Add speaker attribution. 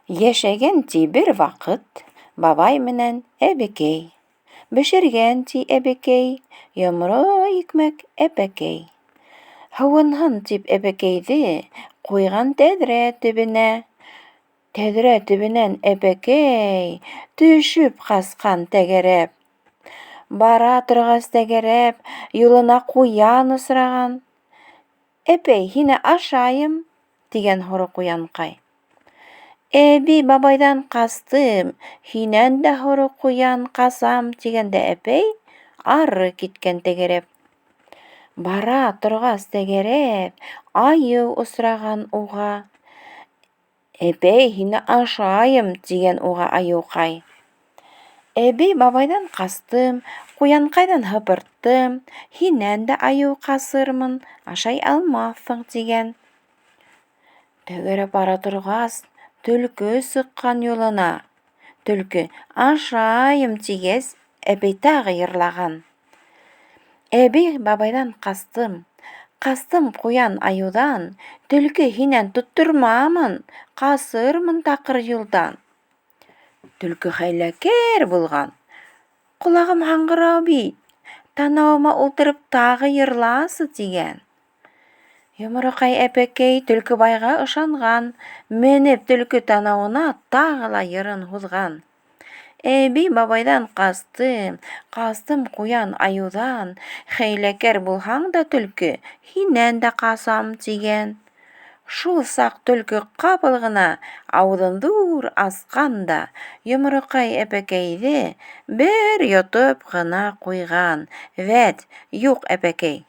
Speaker 1: Йәшәгән ти бер ваҡыт бабай менән әбекәй. Бешергән ти әбекәй йомро икмәк әпәкәй. Һыуынһын тип әбекәйҙе ҡуйған тәҙрә төбөнә. Тәҙрә төбөнән әпәкәй төшөп ҡасҡан тәгәрәп. Бара торғас тәгәрәп, юлына ҡуян осраған. «Әпәй, һине ашайым» тигән һоро ҡуянҡай. «Әби, бабайҙан ҡастым, һинән дә һоро ҡуян ҡасам» тигәндә әпәй ары киткән тәгәрәп. Бара торғас тәгәрәп, айыу осраған уға. «Әпәй, һине ашайым» тигән уға айыуҡай. «Әби, бабайҙан ҡастым, ҡуянҡайҙан һыпырттым, һинән дә айыу ҡасырмын, ашай алмаҫһың» тигән. Тәгәрәп бара торғас, төлкө сыҡҡан юлына. Төлкө «ашайым» тигәс, әпәй тағы йырлаған. «Әби, бабайҙан ҡастым, ҡастым ҡуян айыуҙан, төлкө һинән тоттормамын, ҡасырмын таҡыр юлдан». Төлкө хәйләкәр булған. «Ҡолағым һаңғырау бит, танауыма ултырып тағы йырласы» тигән. Йомроҡай әпәкәй Төлкөбайға ышанған, менеп төлкө танауына тағы ла йырын һуҙған. «Әби, бабайҙан ҡастым, ҡастым ҡуян айыуҙан, хәйләкәр булһаң да төлкө, һинән дә ҡасам» тигән. Шул саҡ төлкө ҡапыл ғына ауыҙын ҙур асҡан да Йомроҡай әпәкәйҙе бер йотоп ҡына ҡуйған. «Вәт, юҡ, әпәкәй!»